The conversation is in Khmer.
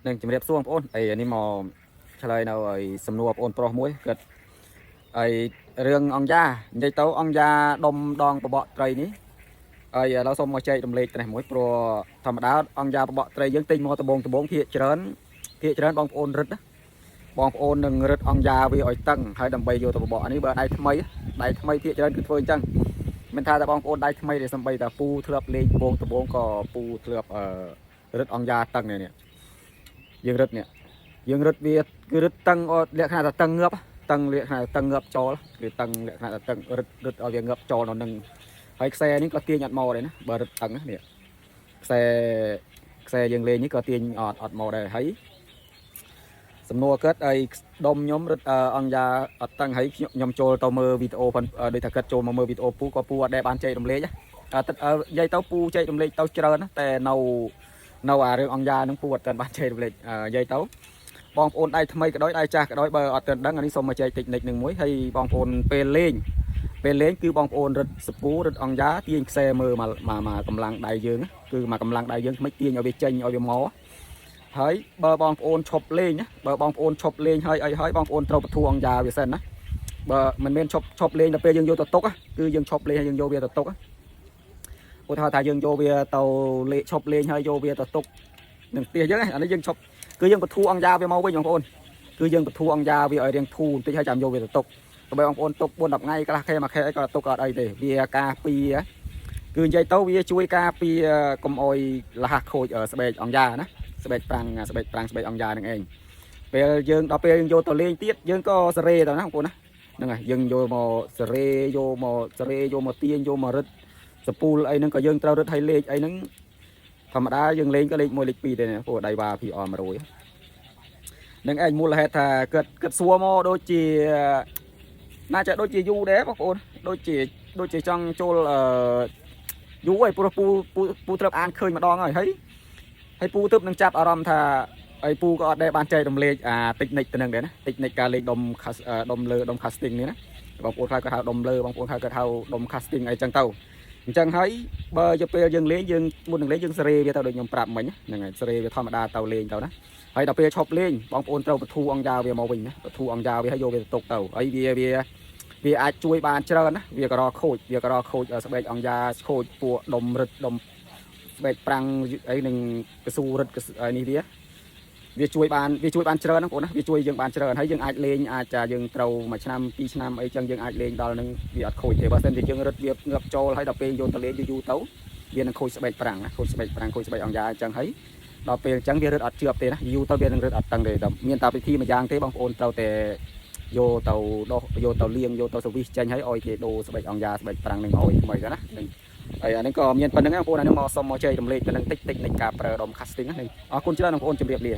នឹងជំរាបសួរបងប្អូននេះមកឆ្លើយនៅឲ្យសំណួរបងប្អូនប្រុសមួយគាត់រឿងអង្គយ៉ានិយាយទៅអង្គយ៉ាដុំដងបបកត្រីនេះឥឡូវសូមមកចែករំលែកត្រេះមួយព្រោះធម្មតាអង្គយ៉ាបបកត្រីយើងទិញមកដបងភាគច្រើនបងប្អូនរឹតបងប្អូននឹងរឹតអង្គយ៉ាវាឲ្យតឹងហើយដើម្បីយកទៅបបកនេះបើដៃថ្មីភាគច្រើនគឺធ្វើអញ្ចឹងមិនថាតែបងប្អូនដៃថ្មីទេសំបីតាពូធ្លាប់លេងដបងក៏ពូធ្លាប់រឹតអង្គយ៉ាតឹងនេះយើងរឹតវាគឺរឹតតឹងលក្ខណៈថាតឹងងើបតឹងលក្ខណៈតឹងងើបចោលគឺតឹងលក្ខណៈថាតឹងរឹតឲ្យវាងើបចោលនៅនឹងហើយខ្សែនេះក៏ទាញអត់មកដែរណាបើរឹតតឹងនេះខ្សែយើងលេងនេះក៏ទាញអត់មកដែរហើយសំណួរគាត់ដុំខ្ញុំរឹតអង្គយ៉ាអត់តឹងហើយខ្ញុំចូលទៅមើលវីដេអូដូចថាគាត់ចូលមកមើលវីដេអូពូក៏ពូអត់ដែលបានចែករំលែកនិយាយទៅពូចែករំលែកទៅច្រើនណាតែនៅអារឿងអង្គយ៉ានឹងពូអត់ទាន់បានចែករំលែកនិយាយទៅបងប្អូនដៃថ្មីក៏ដោយដៃចាស់ក៏ដោយបើអត់ទាន់ដឹងអានេះសូមមកចែកតិចនិចនឹងមួយហើយបងប្អូនពេលលេងគឺបងប្អូនរឹតសពូរឹតអង្គយ៉ាទាញខ្សែមើលមកកម្លាំងដៃយើងគឺមកកម្លាំងដៃយើងមិនទាញឲ្យវាចេញឲ្យវាមកហើយបើបងប្អូនឈប់លេងហើយបងប្អូនត្រូវបធូរអង្គយ៉ាវាសិនណាបើមិនមែនឈប់លេងដល់ពេលយើងយកទៅទុកគឺយើងឈប់លេងហើយយើងយកវាទៅទុកឧទាហរណ៍ថាយើងយកវាទៅឈប់លេងហើយយកវាទៅទុកនឹងផ្ទះយើងអានេះយើងឈប់គឺយើងបធូរអង្គយ៉ាវាមកវិញបងប្អូនគឺយើងបធូរអង្គយ៉ាវាឲ្យរៀងធូរបន្តិចហើយចាំយកវាទៅទុកបើបងប្អូនទុក4-10ថ្ងៃខ្លះខែមួយខែអីក៏ទុកអត់អីទេវាការពារគឺនិយាយទៅវាជួយការពារកុំអោយលះខូចស្បែកអង្គយ៉ាណាស្បែកប្រាំងស្បែកអង្គយ៉ានឹងឯងពេលយើងដល់ពេលយើងយកទៅលេងទៀតយើងក៏សេរីទៅណាបងប្អូនណាហ្នឹងហើយយើងយកមកសេរីយកមកទាញយកមករឹតសពូលអីហ្នឹងក៏យើងត្រូវរឹតឲ្យលេខអីហ្នឹងធម្មតាយើងលេងក៏លេខ1លេខ2ទេព្រោះដៃវ៉ា PR100 នឹងឯងមូលហេតុថាគាត់សួរមកដូចជាណាចាដូចជាយូរដែរបងប្អូនដូចជាចង់ចូលយូរហើយព្រោះពូត្រូវអានឃើញម្ដងហើយពូទើបនឹងចាប់អារម្មណ៍ថាហើយពូក៏អត់ដែរបានចែករំលែកតិចនិចទៅនឹងដែរណាតិចនិចការលេងដុំលើដុំ casting នេះណាបងប្អូនខ្លះក៏ហៅដុំលើបងប្អូនខ្លះក៏ហៅដុំ casting អីចឹងទៅអញ្ចឹងហើយបើទៅពេលយើងលេងយើងមុននឹងលេងយើងសេរីវាទៅដូចខ្ញុំប្រាប់មិញហ្នឹងហើយសេរីវាធម្មតាទៅលេងទៅណាហើយដល់ពេលឈប់លេងបងប្អូនត្រូវបធូរអង្គយ៉ាវាមកវិញណាបធូរអង្គយ៉ាវាឲ្យយកវាទៅទុកទៅហើយវាអាចជួយបានច្រើនណាវាក៏រកខូចស្បែកអង្គយ៉ាខូចពួកដុំរឹតដុំស្បែកប្រាំងអីនឹងកស៊ូរឹតនេះវាជួយបានច្រើនណាបងប្អូនណាវាជួយយើងបានច្រើនហើយយើងអាចលេងអាចយើងត្រូវ1ឆ្នាំ2ឆ្នាំអីចឹងយើងអាចលេងដល់នឹងវាអត់ខូចទេបើមិនតែយើងរឹតវាងើបចូលហើយដល់ពេលយកទៅលេងយូរទៅវានឹងខូចស្បែកប្រាំងណាខូចស្បែកអង្គយ៉ាអញ្ចឹងហើយដល់ពេលអញ្ចឹងវារឹតអត់ជាប់ទេណាយូរទៅវានឹងរឹតអត់តឹងទេតែមានតែវិធីមួយយ៉ាងទេបងប្អូនត្រូវតែយកទៅដោះយកទៅលាងយកទៅសវិសចេញហើយឲ្យគេដូរស្បែកអង្គយ៉ាស្បែកប្រាំងនឹងឲ្យថ្មីទៅណាហើយអានេះក៏មានប៉ុណ្្នឹងបងប្អូនអានេះមកសុំមកចែករំលែកប៉ុណ្្នឹងតិចនៃការប្រើដុំ casting ហ្នឹងអរគុណច្រើនបងប្អូនជម្រាបលា